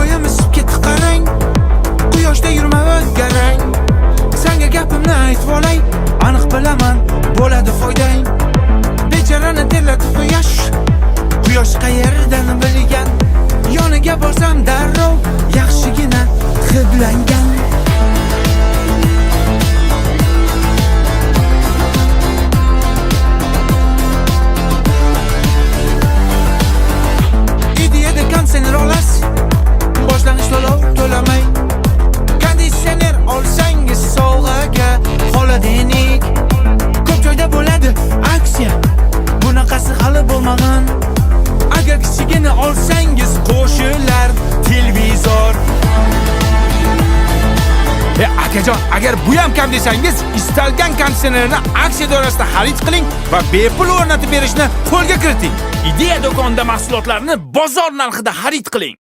Oyimiz ketdi qarang, quyoshda yurma o'zgarang. Senga gapimni aytib olay, aniq bilaman bo'ladi foydang. Bechorani terlatib quyosh, quyosh qayerdan bilgan. Yoniga borsam darrov yaxshigina hidlangan. Ideyada konditsioner olas, boshlang'ich to'lov to'lamay. Konditsioner olsangiz sovg'aga xolodinik. Ko'p joyda bo'ladi aksiya, bunaqasi hali bo'lmagan. Agar kichigini olsangiz qo'shilar televizor. Akajon, agar bu ham kam desangiz, istalgan konditsionerni aksiya doirasida xarid qiling va bepul o'rnatib berishni qo'lga kiriting. Ideya do'konida mahsulotlarni bozor narxida xarid qiling.